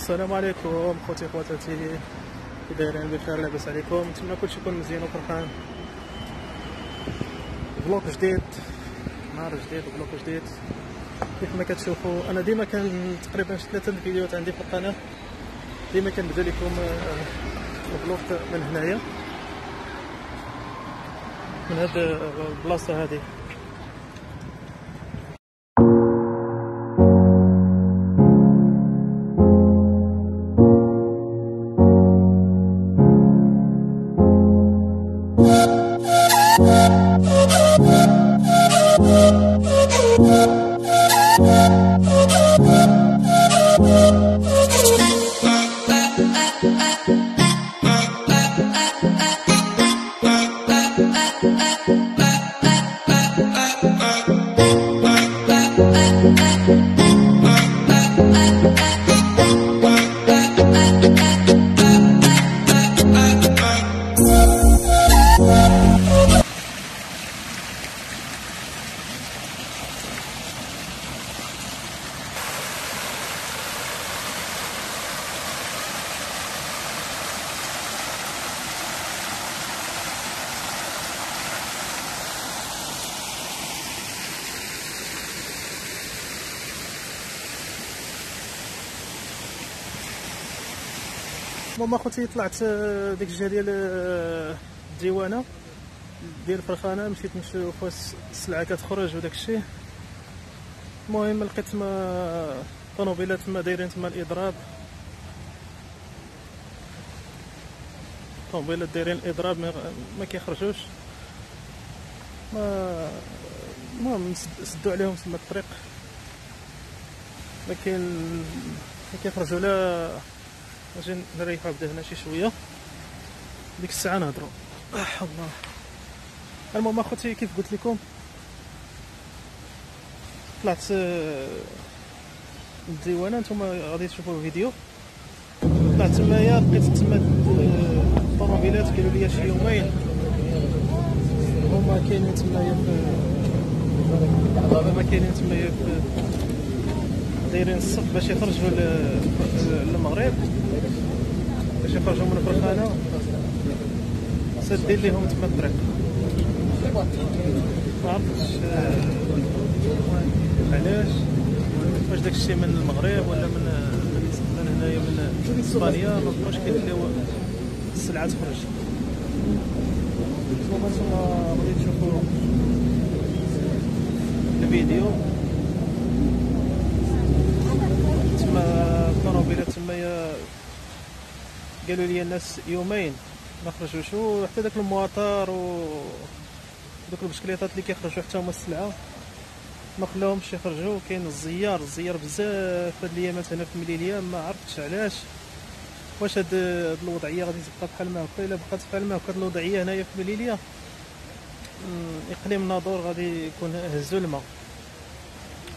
السلام عليكم خوتي خواتاتي، كي دايرين؟ بخير؟ لاباس عليكم؟ نتمنى كلشي يكون مزيان وفرحان. فلوق جديد، نهار جديد وفلوق جديد. كيف ما كتشوفوا انا ديما كان تقريبا شي 3 الفيديوهات عندي في القناه، ديما كنبدا لكم الفلوق من هنايا، من هاد البلاصه هذه. ماما خوتي طلعت ديك الجهه ديال الديوانه ديال الفرخانه، مشيت نشوف واش السلعه كتخرج وداك الشيء. المهم لقيت تما طوموبيلات تما دايرين تما الاضراب، طوموبيلات دايرين الاضراب ما كيخرجوش. المهم سدوا عليهم تما الطريق، ما كيخرجوا. لا اجي نريحو بدا هنا شي شويه، ديك الساعه نهضروا. الله. المهم اخوتي كيف قلت لكم طلعت الديوانه، نتوما غادي تشوفوا الفيديو. طلعت تمايا لقيت تما الطوموبيلات قالوا لي شي يومين هما كاينين تمايا في دايرين الصف باش يخرجوا للمغرب، باش يخرجوا من الفرخانه، سادين ليهم تما الطريق. ما عرفتش علاش، واش داك الشيء من المغرب ولا من هنايا من اسبانيا، ما بقاوش كيخليو السلعه تخرج. نتوما غادي تشوفوا الفيديو. تما الطوموبيلات تمايا قالوا لي الناس يومين ما خرجوش، وحتى داك المواطر ودوك البشكليطات اللي كيخرجوا حتى هما السلعه ما خلاوهمش يخرجوا. كاين الزيار بزاف هاد الايامات هنا في مليليه، ما عرفتش علاش. واش هاد الوضعيه غادي تبقى بحال ما هكا؟ الا بقات بحال ما هكا هاد الوضعيه هنايا في مليليه، اقليم الناظور غادي يكون هزو الماء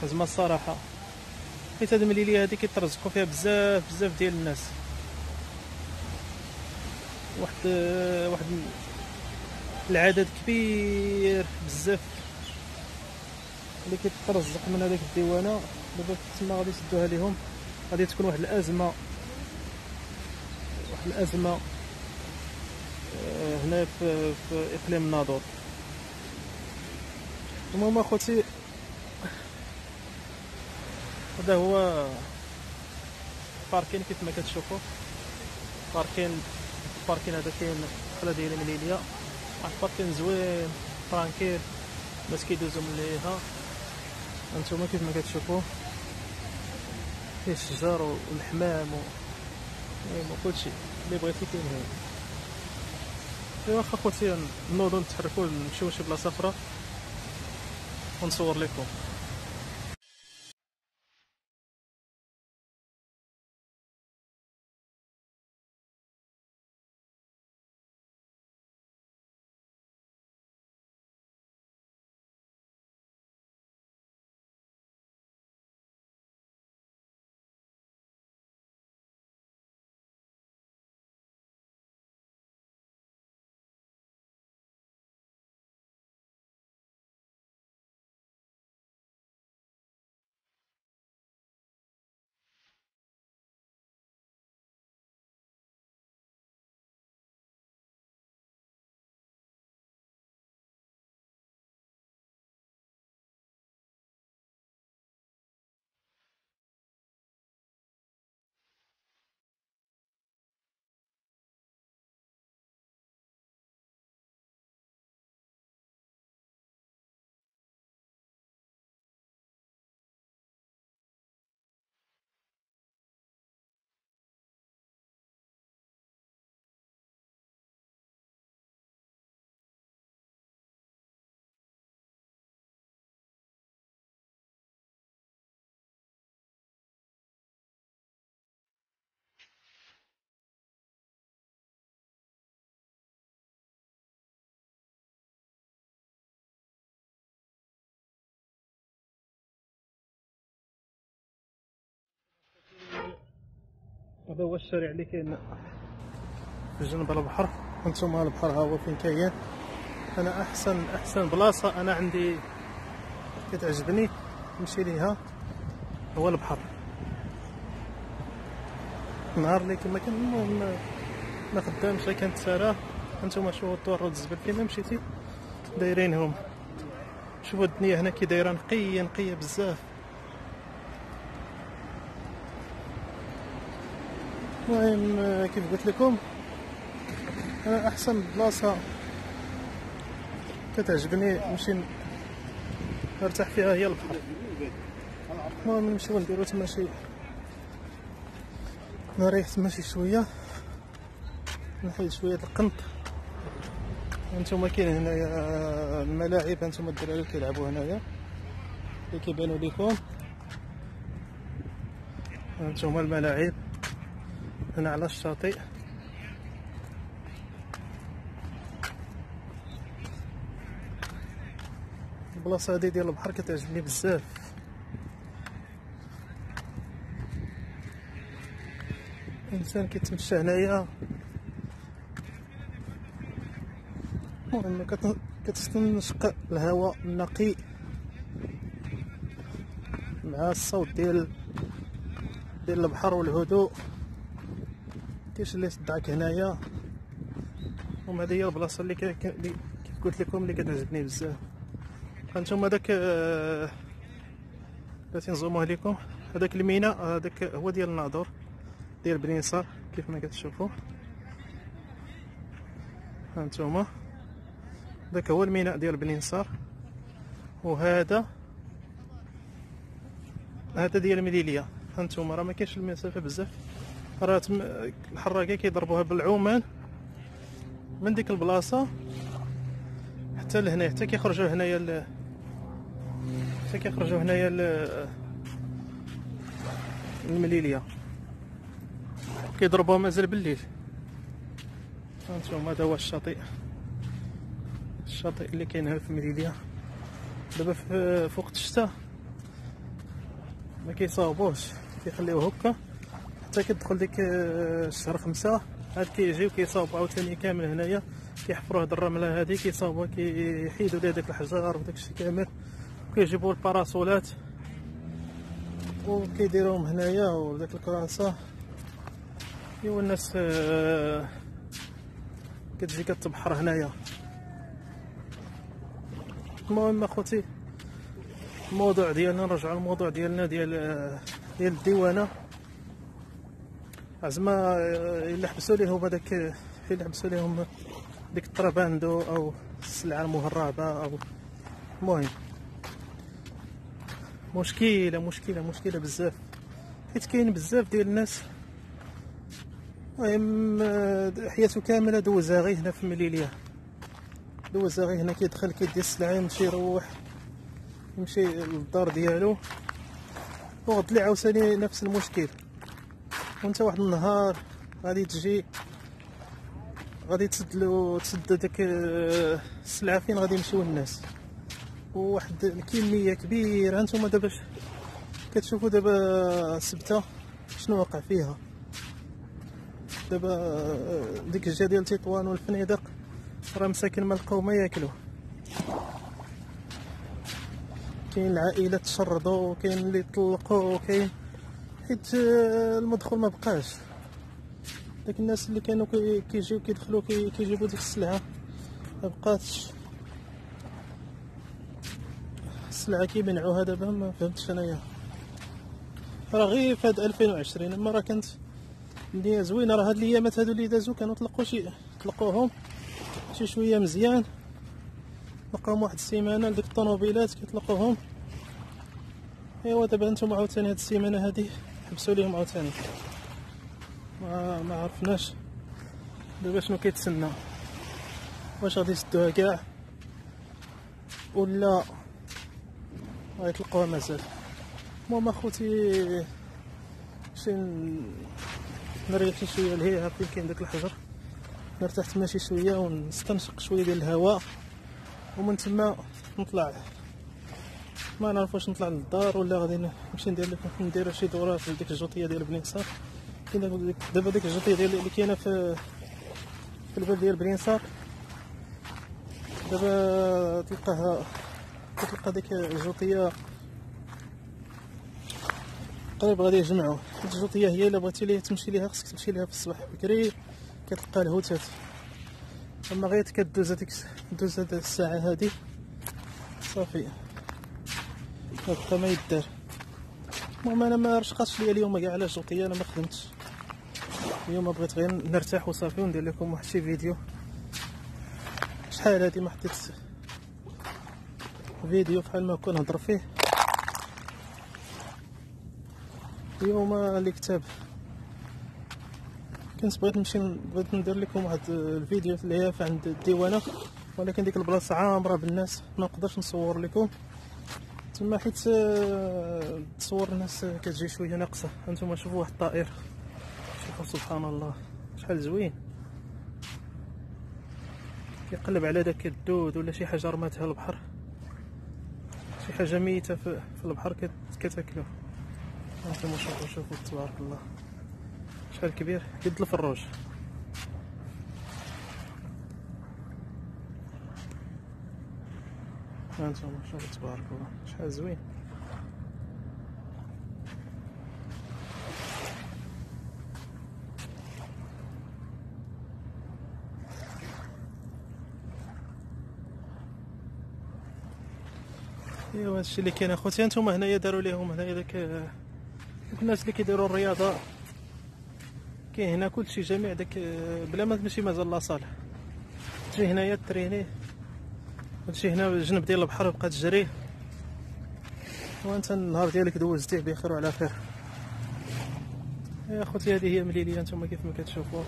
زعما الصراحه. حيت هاد المليليه هادي كيترزقوا فيها بزاف ديال الناس، واحد العدد كبير بزاف اللي كيترزق من هذيك الديوانه. دابا تما غادي يسدوها ليهم، غادي تكون واحد الازمه هنا في اقليم الناظور. المهم اخوتي هذا هو باركين كيف ما كتشوفوا. باركين هذا كاين الدخله ديال المليليه، واحد باركين زوين ترانكيل، الناس كيدوزو من ليها. هانتوما كيف ما كتشوفوا فيه الشجر والحمام وكلشي اللي بغيتي كاين هنا. ايوا اخوتي نوضو نتحركوا نمشيو لشي بلاصه اخرى ونصور لكم. هذا هو الشارع اللي كاين في جنب البحر. هانتوما البحر ها هو فين كاين. انا احسن بلاصه انا عندي كتعجبني نمشي ليها هو البحر. النهار اللي كما كان ما خدامش غير كنتسارى. هانتوما شوفوا الدور الزبل فين ما مشيتي دايرينهم. شوفوا الدنيا هنا كي دايره نقيه بزاف. المهم كيف قلت لكم انا احسن بلاصه كتعجبني نمشي نرتاح فيها هي البحر. المهم نمشيو نديرو تما شي نريح تما شي شويه، نحيد شويه القنط. هانتوما كاين هنايا الملاعب، هانتوما الدراري كيلعبوا هنايا اللي كيبانوا ليكم. هانتوما الملاعب هنا على الشاطئ. البلاصه هادي ديال البحر كتعجبني بزاف. الانسان كيتمشى هنايا المهم كتستنشق الهواء النقي مع الصوت ديال البحر والهدوء. كاينش اللي يصدعك هنايا. المهم هذه هي البلاصه اللي كيف قلت لكم اللي كتعجبني بزاف. هانتوما داك بغيت نزوموه لكم. هذاك الميناء هذاك هو ديال الناظور ديال بني نصار كيف ما كتشوفوا. هانتوما داك هو الميناء ديال بني نصار، وهذا ديال مليليا. هانتوما راه ما كاينش المسافه بزاف، راه الحراقه كيضربوها بالعومان من ديك البلاصه حتى لهنا، حتى كيخرجوا هنايا المليليه كيضربوها مازال بالليل. هانتوما هذا هو الشاطئ اللي كاين هنا في مليليا. دابا في وقت الشتاء ما كيصاوبوش، كيخليوه هكا حتى كتدخل ديك شهر 5 عاد كيجيو كيصاوبوا عاوتاني كامل هنايا، كيحفروا هاد الرمله هادي كيصاوبوها، كيحيدوا ليها داك الحجار وداك الشيء كامل، كيجيبوا الباراسولات وكيديروهم هنايا وداك الكراسه. ايوا الناس كتجي كتبحر هنايا. المهم اخوتي الموضوع ديالنا، نرجعوا للموضوع ديالنا ديال الديوانه. زعما الا حبسوا ليهم هذاك، الا حبسوا ليهم ديك الطراباندو او السلعه المهربه او المهم مشكله بزاف، حيت كاين بزاف ديال الناس المهم حياته كامله دوزها غير هنا في مليليه، دوزها غير هنا. كيدخل كيدي السلعه يمشي يروح يمشي للدار ديالو، وغد لي عاوتاني نفس المشكل. وانت واحد النهار غادي تجي غادي تسد داك السلعه فين غادي يمشيو الناس، وواحد الكميه كبيره. هانتوما دابا كتشوفوا دابا سبته شنو وقع فيها. دابا ديك الجهه ديال تطوان والفنيدق راه مساكن ما لقاو ما ياكلوا. كاين العائلات تشردوا، وكاين اللي طلقوا، وكاين حيت المدخول ما بقاش. داك الناس اللي كانوا كيجيو كيدخلوا كيجيبوا ديك السلعه ما بقاتش. السلعه كيمنعوها دابا، ما فهمتش انايا. راه غير في هاد 2020 اما راه كانت الدنيا زوينه. راه هاد الايامات هادو اللي دازو كانوا طلقوهم شي شويه مزيان، بقاهم واحد السيمانه لديك الطوموبيلات كيطلقوهم. ايوا دابا نتوما عاوتاني هاد السيمانه هادي حبسوا ليهم عاوتاني. ما عرفناش دابا شنو كيتسنى، واش غادي يسدوها كاع ولا غيطلقوها مازال. المهم اخوتي نمشي نريح شي شويه لهيها فين كاين داك الحجر، نرتاح تما شي شويه ونستنشق شويه ديال الهواء، ومن تما نطلع. ما نعرف واش نطلع للدار ولا غادي نمشي ندير شي دورات لديك الجوطيه ديال بني نصار. كاين دابا ديك الجوطيه ديال اللي كاينه في البلد ديال برينصار، دابا تلقى ديك الجوطيه قريب غادي يجمعوا. هاد الجوطيه هي الا بغيتي ليها تمشي ليها خصك تمشي ليها في الصباح بكري كتلقى الهوتات، اما غير كدوز هاد الساعه هادي صافي كتبقى ما يدار. المهم انا ما رشقاتش ليا اليوم كاع على الجوطيه، انا ما خدمتش اليوم، بغيت غير نرتاح وصافي وندير لكم واحد شي فيديو. شحال هادي ما حطيت فيديو بحال ما كون نهضر فيه. اليوم اللي كتاب كنت بغيت ندير لكم واحد الفيديو اللي هي عند الديوانه، ولكن ديك البلاصه عامره بالناس ما نقدرش نصور لكم تما حيت تصور الناس كتجي شويه ناقصه. هانتوما شوفوا واحد الطائر، شوفوا سبحان الله شحال زوين كيقلب على داك الدود ولا شي حاجه رماتها البحر، شي حاجه ميته في البحر كتاكلوه. هانتوما شوفوا تبارك الله شحال كبير قد الفروج. هانتوما شوفوا تبارك الله شحال زوين. ايوا هادشي اللي كاين اخوتي. هانتوما هنايا داروا ليهم هنايا داك الناس اللي كيديروا الرياضه، كاين هنا كلشي جميع داك بلا ما تمشي مازال لاصال، تجي هنايا تريني. هادشي هنا جنب ديال البحر بقى تجري، وانت النهار ديالك دوزتيه بخير وعلى خير. يا اخوتي هذه هي مليليه نتوما كيف ما كتشوفوا،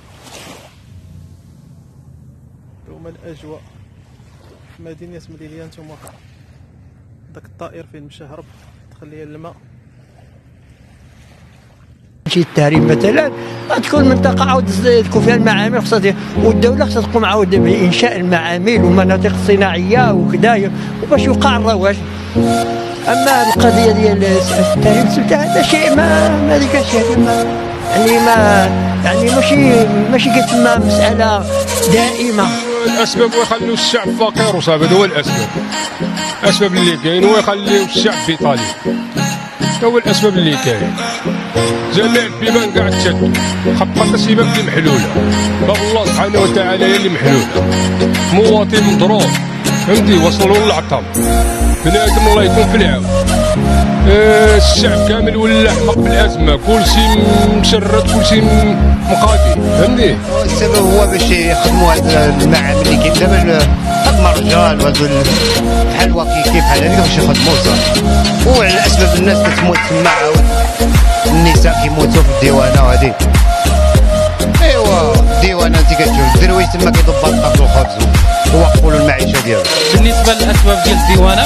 هما الاجواء مدينه مليليه. نتوما داك الطائر فين مشى هرب دخل ليا الماء. شي التهريب مثلا غتكون منطقه عاود تكون فيها المعامل خصها، والدوله خصها تقوم عاود بانشاء المعامل والمناطق الصناعيه وكذا وباش يوقع الرواج. اما القضيه ديال التهريب هذا شيء ما ديك شيء يعني ماشي كتسمى مساله دائمه. الاسباب هو يخليو الشعب فقير وصافي، هذا هو الاسباب اللي كاين، هو يخليو الشعب بيطالي، هو الاسباب اللي كاين. جميع البيبان قاعد تشد، خبط السباب اللي محلوله، باب الله سبحانه وتعالى هي اللي محلوله. مواطن مضروب فهمتي، وصلوا للعطام بنادم الله يكون في العون. الشعب كامل ولا حمق بالازمه، كلشي مشرد كلشي مقاضي فهمتي. السبب هو باش يخدموا هاد المعامل اللي كاين دابا، خدموا الرجال وهادو بحال الوكيكي بحال هذيك باش يخدموا صافي. وعلى اسباب الناس كتموت تما، عاود النساء كيموتوا في الديوانه وهادي. ايوا الديوانه انت كتشوف الدرويش تما كيضبط الطاق والخبز ووقفوا له المعيشه ديالو. بالنسبه للاسباب ديال الديوانه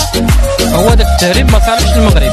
هو داك التهريب ما صالحش للمغرب.